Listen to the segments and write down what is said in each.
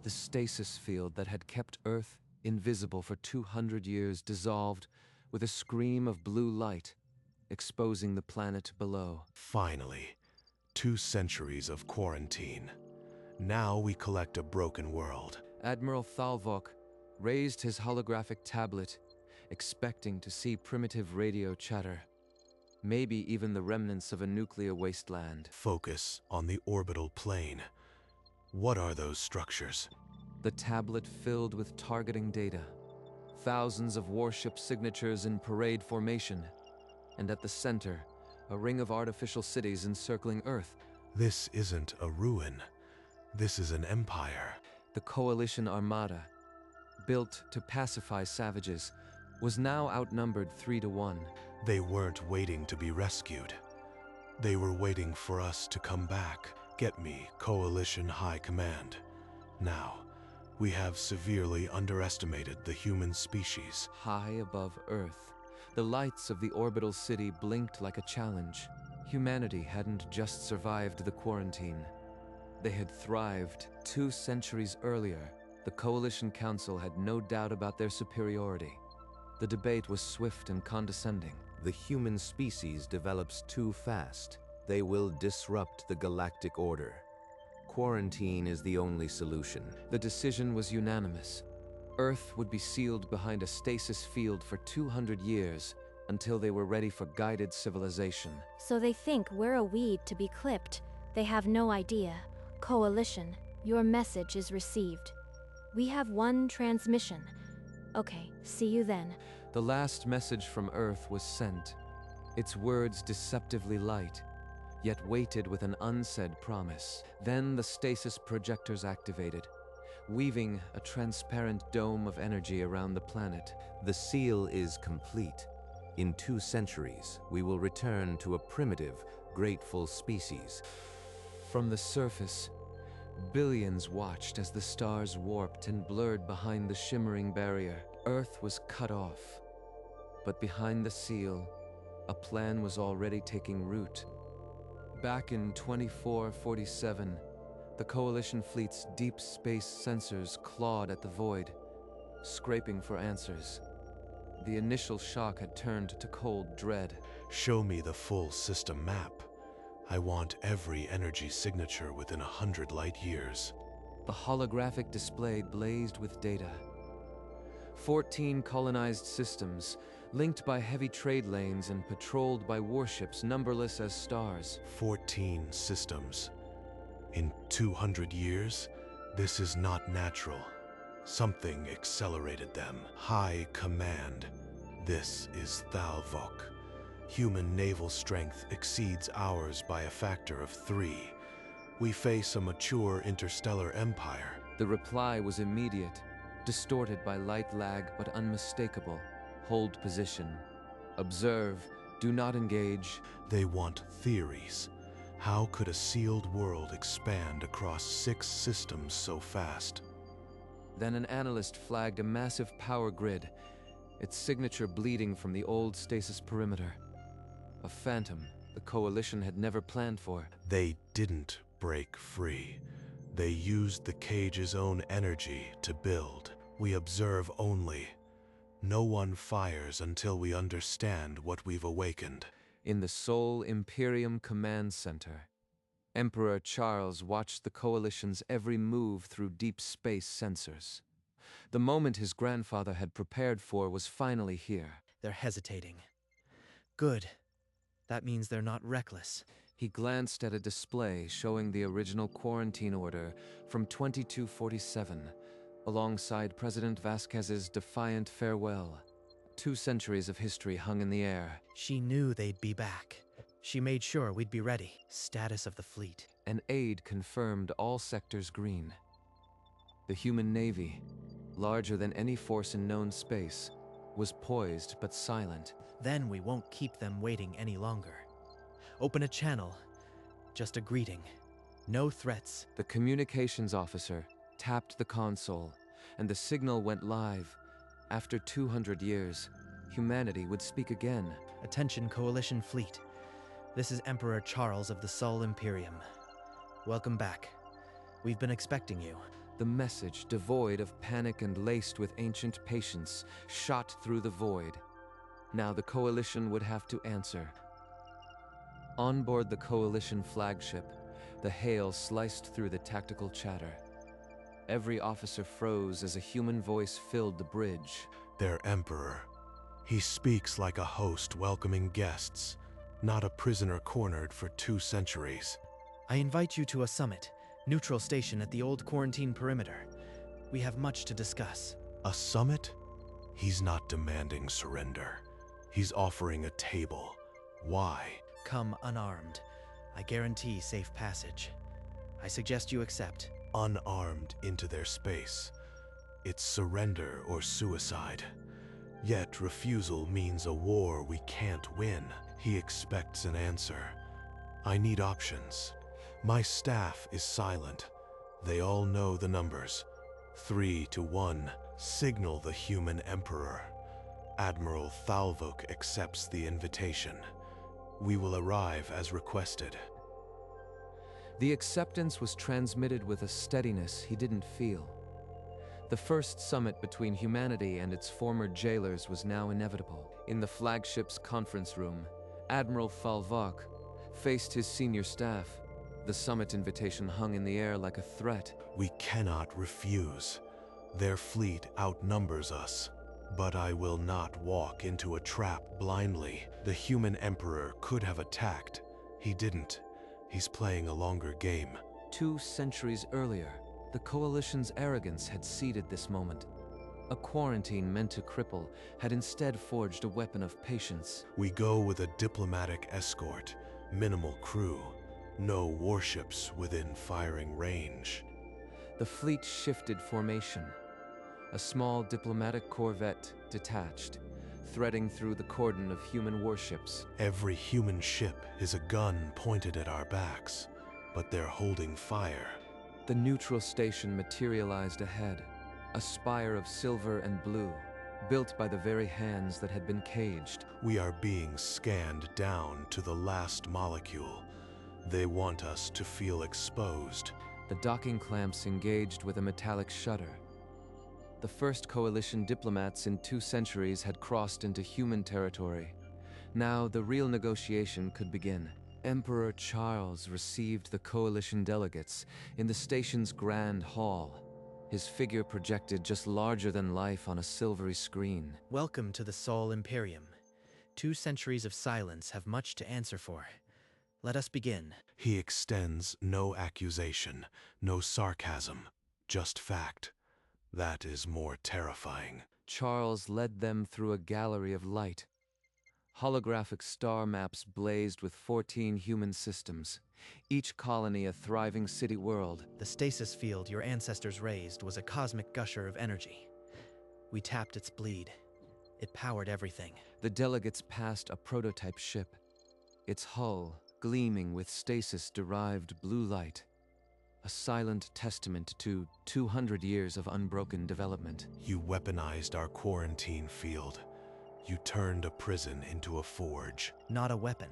The stasis field that had kept Earth invisible for 200 years dissolved with a scream of blue light, exposing the planet below. Finally, 2 centuries of quarantine. Now we collect a broken world. Admiral Thalvok raised his holographic tablet, expecting to see primitive radio chatter. Maybe even the remnants of a nuclear wasteland. Focus on the orbital plane. What are those structures? The tablet filled with targeting data. Thousands of warship signatures in parade formation. And at the center, a ring of artificial cities encircling Earth. This isn't a ruin. This is an empire. The Coalition Armada, built to pacify savages, was now outnumbered 3-1. They weren't waiting to be rescued. They were waiting for us to come back. Get me, Coalition High Command. Now, we have severely underestimated the human species. High above Earth, the lights of the orbital city blinked like a challenge. Humanity hadn't just survived the quarantine. They had thrived 2 centuries earlier. The Coalition Council had no doubt about their superiority. The debate was swift and condescending. The human species develops too fast. They will disrupt the galactic order. Quarantine is the only solution. The decision was unanimous. Earth would be sealed behind a stasis field for 200 years until they were ready for guided civilization. So they think we're a weed to be clipped. They have no idea. Coalition, your message is received. We have 1 transmission. Okay, see you then. The last message from Earth was sent, its words deceptively light, yet weighted with an unsaid promise. Then the stasis projectors activated, weaving a transparent dome of energy around the planet. The seal is complete. In 2 centuries, we will return to a primitive, grateful species. From the surface, billions watched as the stars warped and blurred behind the shimmering barrier. Earth was cut off. But behind the seal, a plan was already taking root. Back in 2447, the Coalition fleet's deep space sensors clawed at the void, scraping for answers. The initial shock had turned to cold dread. Show me the full system map. I want every energy signature within 100 light years. The holographic display blazed with data. 14 colonized systems, linked by heavy trade lanes and patrolled by warships numberless as stars. 14 systems. In 200 years? This is not natural. Something accelerated them. High Command. This is Thalvok. Human naval strength exceeds ours by a factor of 3. We face a mature interstellar empire. The reply was immediate, distorted by light lag but unmistakable. Hold position. Observe. Do not engage. They want theories. How could a sealed world expand across 6 systems so fast? Then an analyst flagged a massive power grid, its signature bleeding from the old stasis perimeter. A phantom the Coalition had never planned for. They didn't break free. They used the cage's own energy to build. We observe only. No one fires until we understand what we've awakened. In the Sol Imperium Command Center, Emperor Charles watched the Coalition's every move through deep space sensors. The moment his grandfather had prepared for was finally here. They're hesitating. Good. That means they're not reckless. He glanced at a display showing the original quarantine order from 2247, alongside President Vasquez's defiant farewell. 2 centuries of history hung in the air. She knew they'd be back. She made sure we'd be ready. Status of the fleet. An aide confirmed all sectors green. The human navy, larger than any force in known space, was poised but silent. Then we won't keep them waiting any longer. Open a channel. Just a greeting. No threats. The communications officer tapped the console, and the signal went live. After 200 years, humanity would speak again. Attention, Coalition fleet. This is Emperor Charles of the Sol Imperium. Welcome back. We've been expecting you. The message, devoid of panic and laced with ancient patience, shot through the void. Now the Coalition would have to answer. On board the Coalition flagship, the hail sliced through the tactical chatter. Every officer froze as a human voice filled the bridge. Their emperor. He speaks like a host welcoming guests, not a prisoner cornered for 2 centuries. I invite you to a summit, neutral station at the old quarantine perimeter. We have much to discuss. A summit? He's not demanding surrender. He's offering a table. Why? Come unarmed. I guarantee safe passage. I suggest you accept. Unarmed into their space. It's surrender or suicide. Yet refusal means a war we can't win. He expects an answer. I need options. My staff is silent. They all know the numbers. 3-1. Signal the human emperor. Admiral Thalvok accepts the invitation. We will arrive as requested. The acceptance was transmitted with a steadiness he didn't feel. The first summit between humanity and its former jailers was now inevitable. In the flagship's conference room, Admiral Thalvok faced his senior staff. The summit invitation hung in the air like a threat. We cannot refuse. Their fleet outnumbers us. But I will not walk into a trap blindly. The human emperor could have attacked. He didn't. He's playing a longer game. 2 centuries earlier, the Coalition's arrogance had seeded this moment. A quarantine meant to cripple had instead forged a weapon of patience. We go with a diplomatic escort, minimal crew, no warships within firing range. The fleet shifted formation. A small diplomatic corvette detached, threading through the cordon of human warships. Every human ship is a gun pointed at our backs, but they're holding fire. The neutral station materialized ahead, a spire of silver and blue, built by the very hands that had been caged. We are being scanned down to the last molecule. They want us to feel exposed. The docking clamps engaged with a metallic shutter. The first Coalition diplomats in 2 centuries had crossed into human territory. Now the real negotiation could begin. Emperor Charles received the Coalition delegates in the station's grand hall, his figure projected just larger than life on a silvery screen. Welcome to the Sol Imperium. 2 centuries of silence have much to answer for. Let us begin. He extends no accusation, no sarcasm, just fact. That is more terrifying. Charles led them through a gallery of light. Holographic star maps blazed with 14 human systems, each colony a thriving city world. The stasis field your ancestors raised was a cosmic gusher of energy. We tapped its bleed. It powered everything. The delegates passed a prototype ship, its hull gleaming with stasis-derived blue light. A silent testament to 200 years of unbroken development. You weaponized our quarantine field. You turned a prison into a forge. Not a weapon.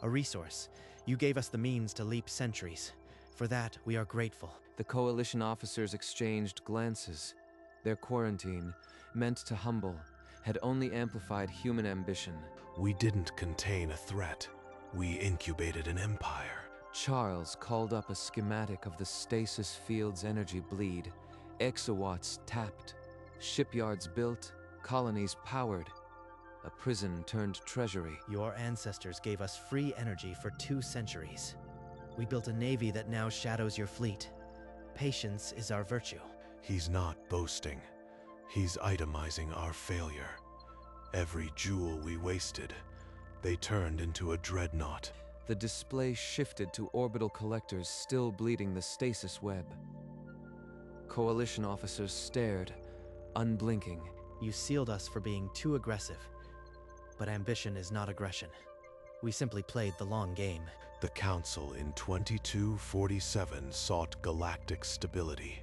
A resource. You gave us the means to leap centuries. For that, we are grateful. The Coalition officers exchanged glances. Their quarantine, meant to humble, had only amplified human ambition. We didn't contain a threat. We incubated an empire. Charles called up a schematic of the stasis field's energy bleed. Exawatts tapped, shipyards built, colonies powered. A prison turned treasury. Your ancestors gave us free energy for 2 centuries. We built a navy that now shadows your fleet. Patience is our virtue. He's not boasting. He's itemizing our failure. Every jewel we wasted, they turned into a dreadnought. The display shifted to orbital collectors still bleeding the stasis web. Coalition officers stared, unblinking. You sealed us for being too aggressive. But ambition is not aggression. We simply played the long game. The Council in 2247 sought galactic stability.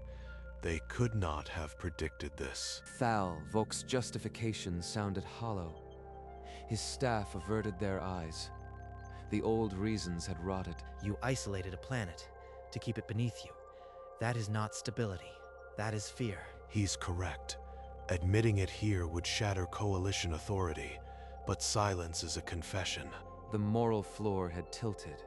They could not have predicted this. Thalvok's justification sounded hollow. His staff averted their eyes. The old reasons had rotted. You isolated a planet to keep it beneath you. That is not stability. That is fear. He's correct. Admitting it here would shatter Coalition authority, but silence is a confession. The moral floor had tilted.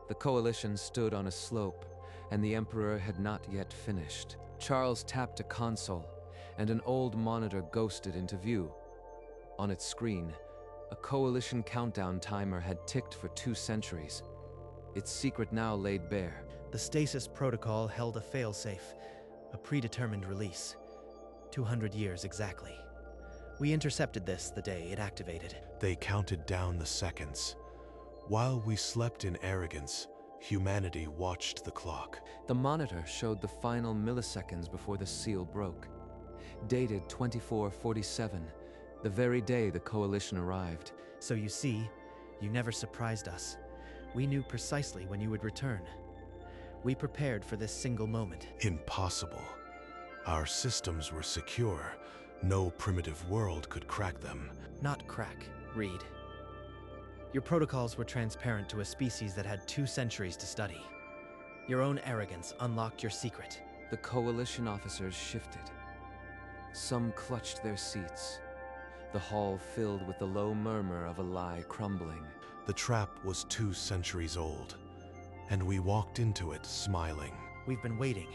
The Coalition stood on a slope, and the Emperor had not yet finished. Charles tapped a console, and an old monitor ghosted into view. On its screen, a Coalition countdown timer had ticked for 2 centuries. Its secret now laid bare. The stasis protocol held a failsafe, a predetermined release. 200 years exactly. We intercepted this the day it activated. They counted down the seconds. While we slept in arrogance, humanity watched the clock. The monitor showed the final milliseconds before the seal broke. Dated 2447, the very day the Coalition arrived. So you see, you never surprised us. We knew precisely when you would return. We prepared for this single moment. Impossible. Our systems were secure. No primitive world could crack them. Not crack, Reed. Your protocols were transparent to a species that had 2 centuries to study. Your own arrogance unlocked your secret. The Coalition officers shifted. Some clutched their seats. The hall filled with the low murmur of a lie crumbling. The trap was 2 centuries old, and we walked into it smiling. We've been waiting.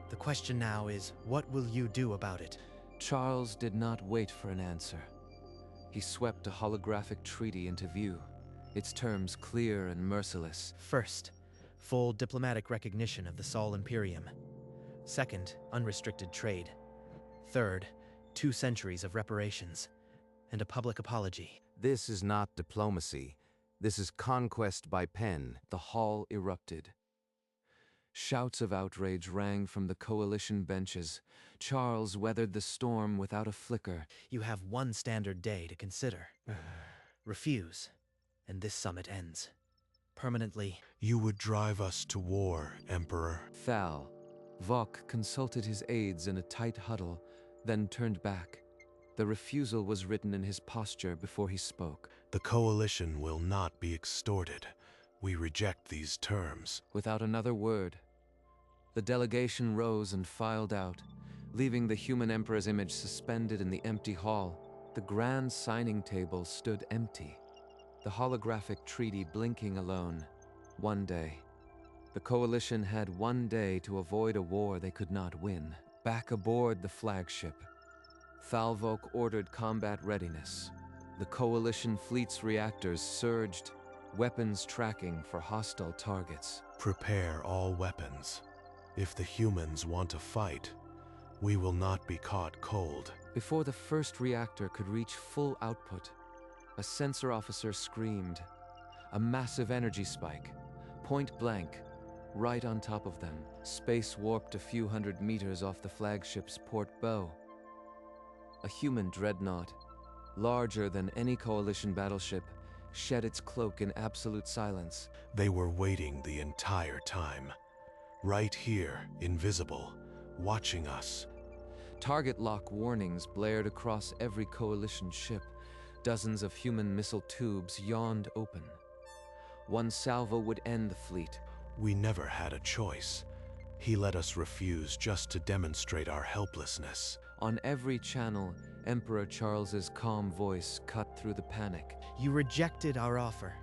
The question now is, what will you do about it? Charles did not wait for an answer. He swept a holographic treaty into view, its terms clear and merciless. First, full diplomatic recognition of the Sol Imperium. Second, unrestricted trade. Third, 2 centuries of reparations. And a public apology. This is not diplomacy. This is conquest by pen. The hall erupted. Shouts of outrage rang from the Coalition benches. Charles weathered the storm without a flicker. You have 1 standard day to consider. Refuse, and this summit ends. Permanently. You would drive us to war, Emperor. Thal. Vok consulted his aides in a tight huddle, then turned back. The refusal was written in his posture before he spoke. The Coalition will not be extorted. We reject these terms. Without another word, the delegation rose and filed out, leaving the human Emperor's image suspended in the empty hall. The grand signing table stood empty, the holographic treaty blinking alone. 1 day. The Coalition had 1 day to avoid a war they could not win. Back aboard the flagship, Thalvok ordered combat readiness. The Coalition fleet's reactors surged, weapons tracking for hostile targets. Prepare all weapons. If the humans want to fight, we will not be caught cold. Before the first reactor could reach full output, a sensor officer screamed. A massive energy spike, point blank, right on top of them. Space warped a few hundred meters off the flagship's port bow. A human dreadnought, larger than any Coalition battleship, shed its cloak in absolute silence. They were waiting the entire time. Right here, invisible, watching us. Target lock warnings blared across every Coalition ship. Dozens of human missile tubes yawned open. 1 salvo would end the fleet. We never had a choice. He let us refuse just to demonstrate our helplessness. On every channel, Emperor Charles's calm voice cut through the panic. You rejected our offer.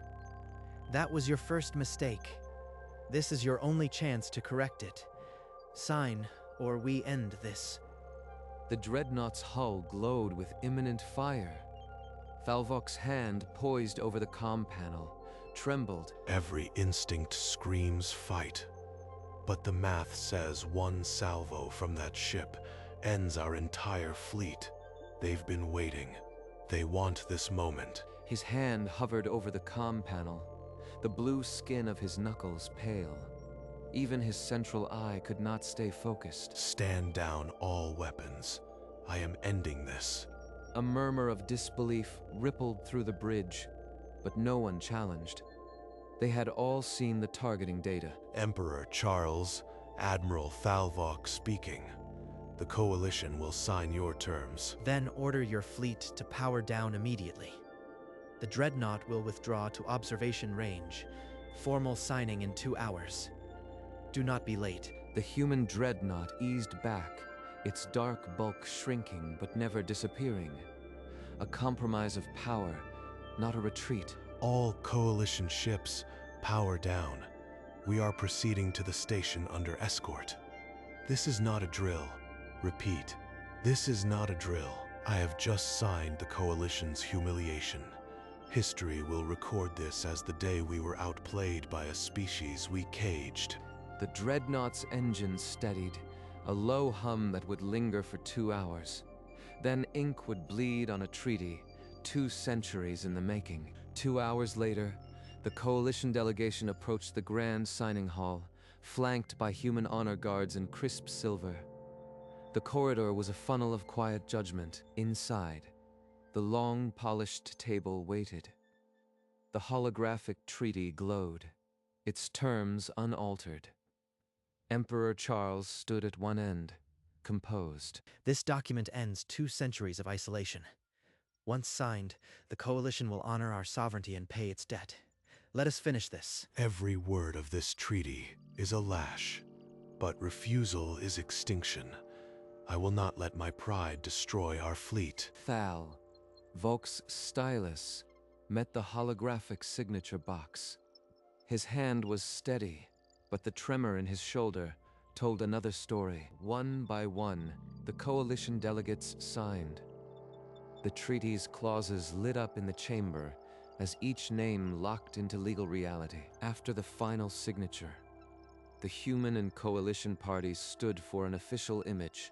That was your first mistake. This is your only chance to correct it. Sign, or we end this. The dreadnought's hull glowed with imminent fire. Thalvok's hand, poised over the comm panel, trembled. Every instinct screams fight. But the math says 1 salvo from that ship ends our entire fleet. They've been waiting. They want this moment. His hand hovered over the comm panel, the blue skin of his knuckles pale. Even his central eye could not stay focused. Stand down all weapons. I am ending this. A murmur of disbelief rippled through the bridge, but no one challenged. They had all seen the targeting data. Emperor Charles, Admiral Thalvok speaking. The Coalition will sign your terms. Then order your fleet to power down immediately. The dreadnought will withdraw to observation range. Formal signing in 2 hours. Do not be late. The human dreadnought eased back, its dark bulk shrinking but never disappearing. A compromise of power, not a retreat. All coalition ships, power down. We are proceeding to the station under escort. This is not a drill. Repeat, this is not a drill. I have just signed the coalition's humiliation. History will record this as the day we were outplayed by a species we caged. The dreadnought's engine steadied, a low hum that would linger for 2 hours. Then ink would bleed on a treaty, 2 centuries in the making. 2 hours later, the coalition delegation approached the grand signing hall, flanked by human honor guards in crisp silver. The corridor was a funnel of quiet judgment. Inside, the long, polished table waited. The holographic treaty glowed, its terms unaltered. Emperor Charles stood at one end, composed. This document ends 2 centuries of isolation. Once signed, the coalition will honor our sovereignty and pay its debt. Let us finish this. Every word of this treaty is a lash, but refusal is extinction. I will not let my pride destroy our fleet. Thal, Volk's stylus, met the holographic signature box. His hand was steady, but the tremor in his shoulder told another story. One by one, the coalition delegates signed. The treaty's clauses lit up in the chamber as each name locked into legal reality. After the final signature, the human and coalition parties stood for an official image.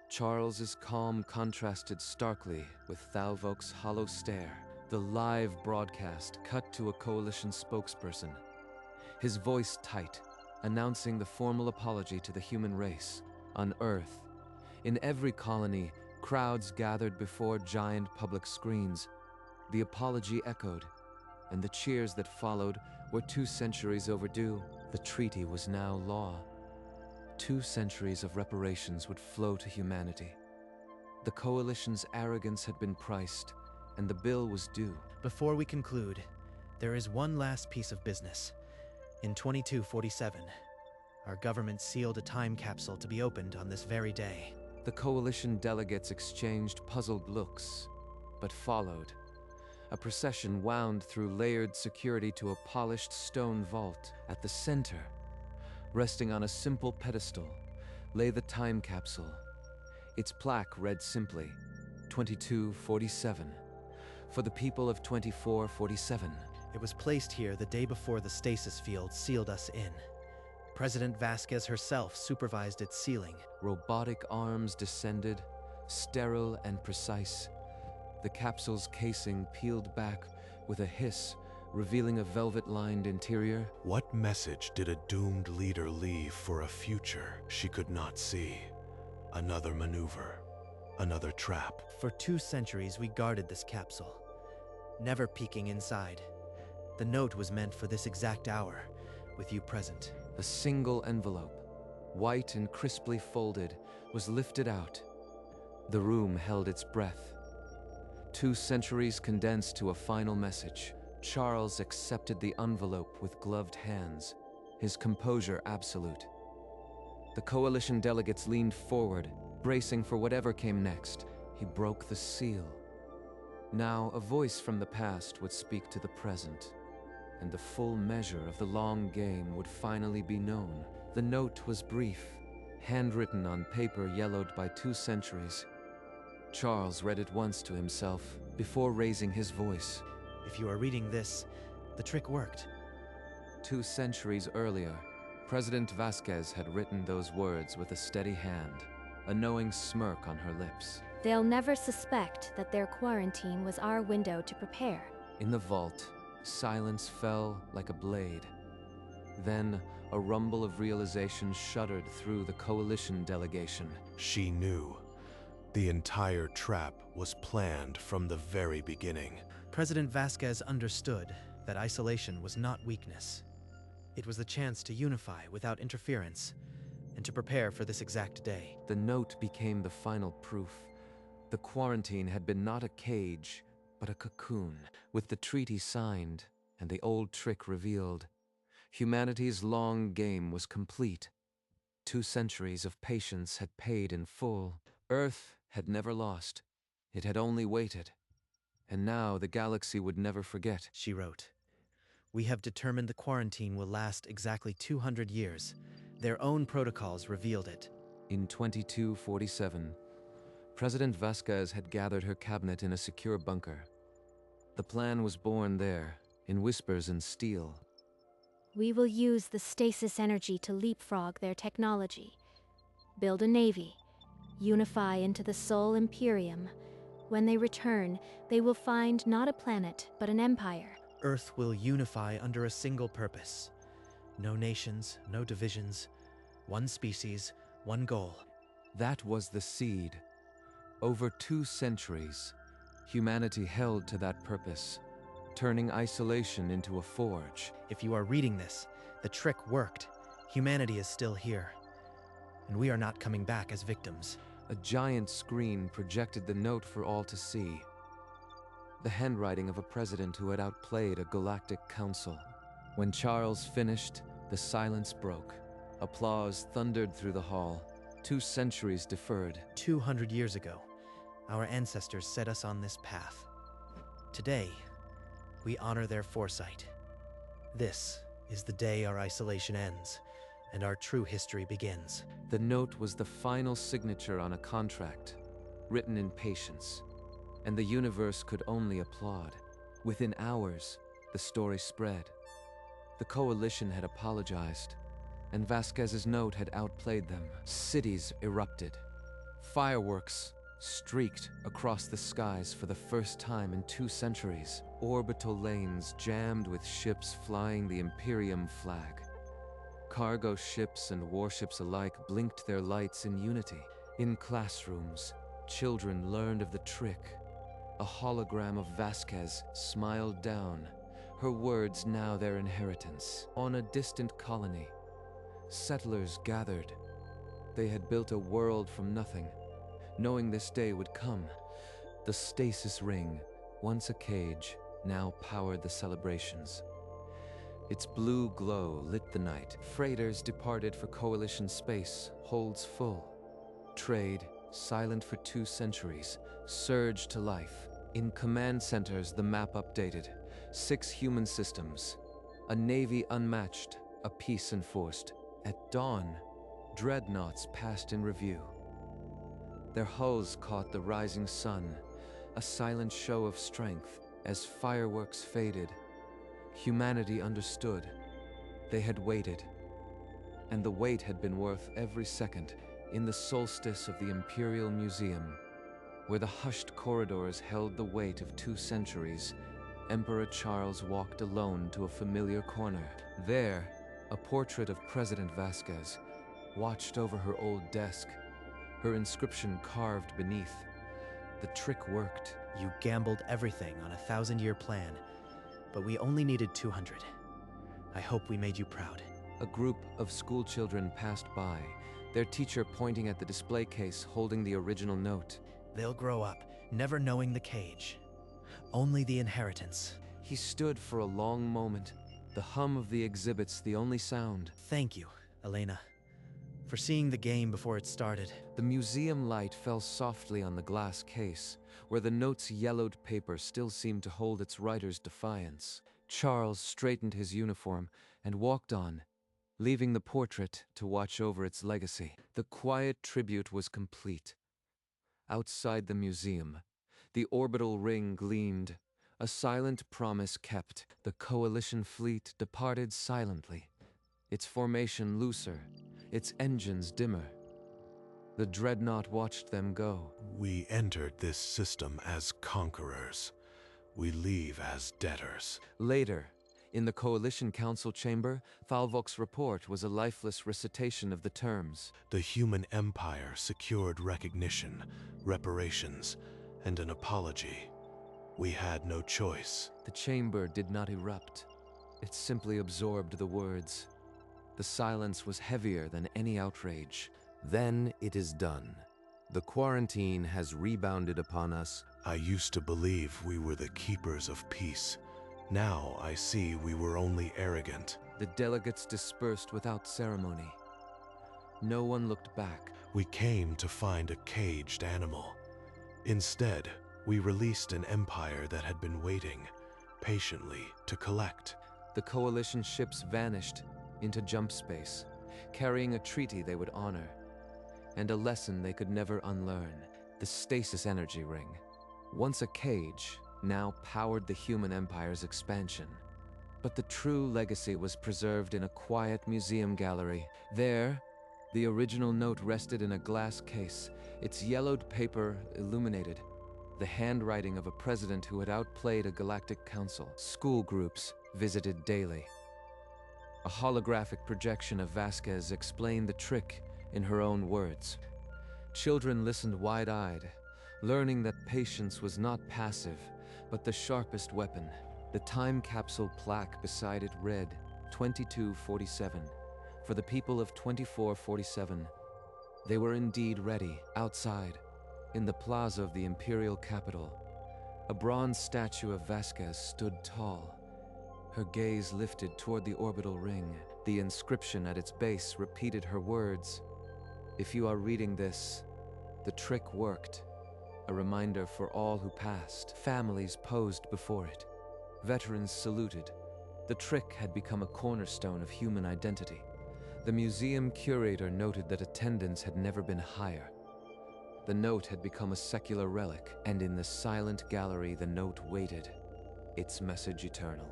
Charles's calm contrasted starkly with Thalvok's hollow stare. The live broadcast cut to a coalition spokesperson, his voice tight, announcing the formal apology to the human race. On Earth, in every colony, crowds gathered before giant public screens. The apology echoed, and the cheers that followed were 2 centuries overdue. The treaty was now law. 2 centuries of reparations would flow to humanity. The coalition's arrogance had been priced, and the bill was due. Before we conclude, there is one last piece of business. In 2247, our government sealed a time capsule to be opened on this very day. The coalition delegates exchanged puzzled looks, but followed. A procession wound through layered security to a polished stone vault. At the center, resting on a simple pedestal, lay the time capsule. Its plaque read simply, 2247, for the people of 2447. It was placed here the day before the stasis field sealed us in. President Vasquez herself supervised its sealing. Robotic arms descended, sterile and precise. The capsule's casing peeled back with a hiss, revealing a velvet-lined interior. What message did a doomed leader leave for a future she could not see? Another maneuver, another trap. For 2 centuries, we guarded this capsule, never peeking inside. The note was meant for this exact hour, with you present. A single envelope, white and crisply folded, was lifted out. The room held its breath. 2 centuries condensed to a final message. Charles accepted the envelope with gloved hands, his composure absolute. The coalition delegates leaned forward, bracing for whatever came next. He broke the seal. Now, a voice from the past would speak to the present, and the full measure of the long game would finally be known. The note was brief, handwritten on paper yellowed by 2 centuries. Charles read it once to himself, before raising his voice. If you are reading this, the trick worked. 2 centuries earlier, President Vasquez had written those words with a steady hand, a knowing smirk on her lips. They'll never suspect that their quarantine was our window to prepare. In the vault, silence fell like a blade. Then, a rumble of realization shuddered through the coalition delegation. She knew. The entire trap was planned from the very beginning. President Vasquez understood that isolation was not weakness. It was the chance to unify without interference, and to prepare for this exact day. The note became the final proof. The quarantine had been not a cage, but a cocoon. With the treaty signed and the old trick revealed, humanity's long game was complete. 2 centuries of patience had paid in full. Earth had never lost. It had only waited. And now the galaxy would never forget. She wrote, "We have determined the quarantine will last exactly 200 years. Their own protocols revealed it." In 2247, President Vasquez had gathered her cabinet in a secure bunker. The plan was born there, in whispers and steel. We will use the stasis energy to leapfrog their technology, build a navy, unify into the Sol Imperium. When they return, they will find not a planet, but an empire. Earth will unify under a single purpose. No nations, no divisions. One species, one goal. That was the seed. Over 2 centuries, humanity held to that purpose, turning isolation into a forge. If you are reading this, the trick worked. Humanity is still here. And we are not coming back as victims. A giant screen projected the note for all to see. The handwriting of a president who had outplayed a galactic council. When Charles finished, the silence broke. Applause thundered through the hall. 2 centuries deferred. 200 years ago, our ancestors set us on this path. Today, we honor their foresight. This is the day our isolation ends, and our true history begins. The note was the final signature on a contract, written in patience, and the universe could only applaud. Within hours, the story spread. The coalition had apologized, and Vasquez's note had outplayed them. Cities erupted. Fireworks streaked across the skies for the first time in 2 centuries. Orbital lanes jammed with ships flying the Imperium flag. Cargo ships and warships alike blinked their lights in unity. In classrooms, children learned of the trick. A hologram of Vasquez smiled down, her words now their inheritance. On a distant colony, settlers gathered. They had built a world from nothing, knowing this day would come. The stasis ring, once a cage, now powered the celebrations. Its blue glow lit the night. Freighters departed for coalition space, holds full. Trade, silent for 2 centuries, surged to life. In command centers, the map updated. 6 human systems, a navy unmatched, a peace enforced. At dawn, dreadnoughts passed in review. Their hulls caught the rising sun, a silent show of strength. As fireworks faded, humanity understood. They had waited, and the wait had been worth every second. In the solstice of the Imperial Museum, where the hushed corridors held the weight of 2 centuries, Emperor Charles walked alone to a familiar corner. There, a portrait of President Vasquez watched over her old desk, her inscription carved beneath. The trick worked. You gambled everything on a 1,000-year plan, but we only needed 200. I hope we made you proud. A group of schoolchildren passed by, their teacher pointing at the display case holding the original note. They'll grow up, never knowing the cage. Only the inheritance. He stood for a long moment, the hum of the exhibits the only sound. Thank you, Elena, for seeing the game before it started. The museum light fell softly on the glass case, where the note's yellowed paper still seemed to hold its writer's defiance. Charles straightened his uniform and walked on, leaving the portrait to watch over its legacy. The quiet tribute was complete. Outside the museum, the orbital ring gleamed, a silent promise kept. The coalition fleet departed silently, its formation looser, its engines dimmer. The dreadnought watched them go. We entered this system as conquerors. We leave as debtors. Later, in the Coalition Council chamber, Thalvok's report was a lifeless recitation of the terms. The human empire secured recognition, reparations, and an apology. We had no choice. The chamber did not erupt. It simply absorbed the words. The silence was heavier than any outrage. Then it is done. The quarantine has rebounded upon us. I used to believe we were the keepers of peace. Now I see we were only arrogant. The delegates dispersed without ceremony. No one looked back. We came to find a caged animal. Instead, we released an empire that had been waiting patiently to collect. The coalition ships vanished into jump space, carrying a treaty they would honor, and a lesson they could never unlearn. The stasis energy ring, once a cage, now powered the human empire's expansion. But the true legacy was preserved in a quiet museum gallery. There, the original note rested in a glass case, its yellowed paper illuminated, the handwriting of a president who had outplayed a galactic council. School groups visited daily. A holographic projection of Vasquez explained the trick in her own words. Children listened wide-eyed, learning that patience was not passive, but the sharpest weapon. The time capsule plaque beside it read, 2247. For the people of 2447. They were indeed ready. Outside, in the plaza of the imperial capital, a bronze statue of Vasquez stood tall, her gaze lifted toward the orbital ring. The inscription at its base repeated her words. If you are reading this, the trick worked. A reminder for all who passed. Families posed before it. Veterans saluted. The trick had become a cornerstone of human identity. The museum curator noted that attendance had never been higher. The note had become a secular relic, and in the silent gallery the note waited, its message eternal,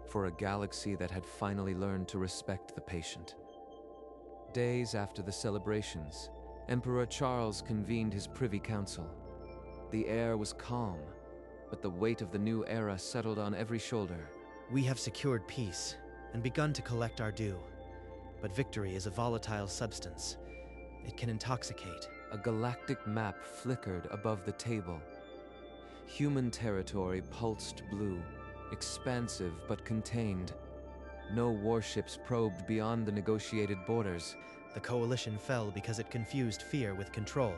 for a galaxy that had finally learned to respect the patient. Days after the celebrations, Emperor Charles convened his Privy Council. The air was calm, but the weight of the new era settled on every shoulder. We have secured peace and begun to collect our due. But victory is a volatile substance. It can intoxicate. A galactic map flickered above the table. Human territory pulsed blue, expansive but contained. No warships probed beyond the negotiated borders. The coalition fell because it confused fear with control.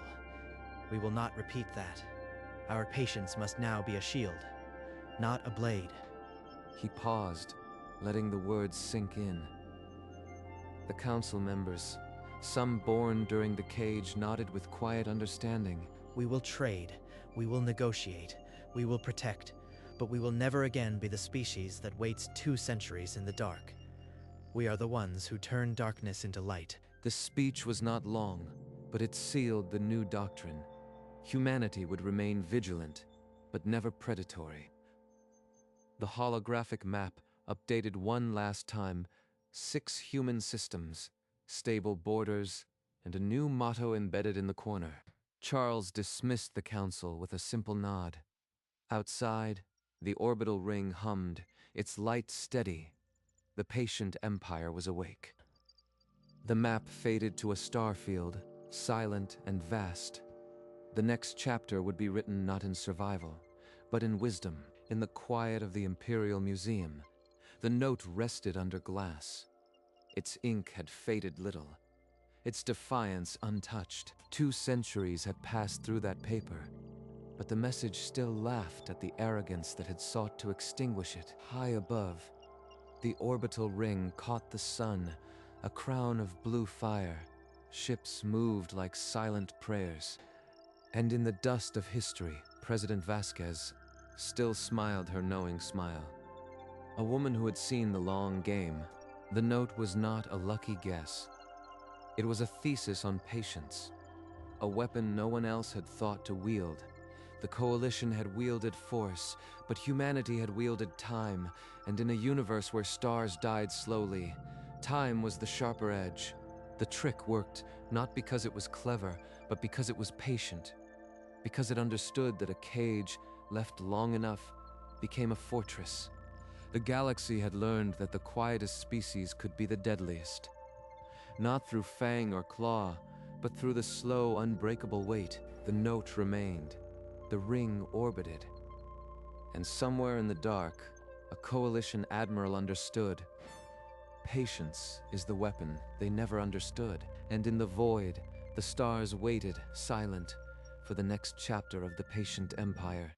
We will not repeat that. Our patience must now be a shield, not a blade. He paused, letting the words sink in. The council members, some born during the cage, nodded with quiet understanding. We will trade, we will negotiate, we will protect, but we will never again be the species that waits 2 centuries in the dark. We are the ones who turn darkness into light. The speech was not long, but it sealed the new doctrine. Humanity would remain vigilant, but never predatory. The holographic map updated one last time, 6 human systems, stable borders, and a new motto embedded in the corner. Charles dismissed the council with a simple nod. Outside, the orbital ring hummed, its light steady. The patient empire was awake. The map faded to a star field, silent and vast. The next chapter would be written not in survival, but in wisdom. In the quiet of the Imperial Museum, the note rested under glass. Its ink had faded little, its defiance untouched. 2 centuries had passed through that paper, but the message still laughed at the arrogance that had sought to extinguish it. High above, the orbital ring caught the sun, a crown of blue fire. Ships moved like silent prayers. And in the dust of history, President Vasquez still smiled her knowing smile. A woman who had seen the long game. The note was not a lucky guess. It was a thesis on patience, a weapon no one else had thought to wield. The coalition had wielded force, but humanity had wielded time, and in a universe where stars died slowly, time was the sharper edge. The trick worked not because it was clever, but because it was patient, because it understood that a cage left long enough became a fortress. The galaxy had learned that the quietest species could be the deadliest. Not through fang or claw, but through the slow, unbreakable weight. The note remained. The ring orbited. And somewhere in the dark, a coalition admiral understood. Patience is the weapon they never understood. And in the void, the stars waited, silent, for the next chapter of the patient empire.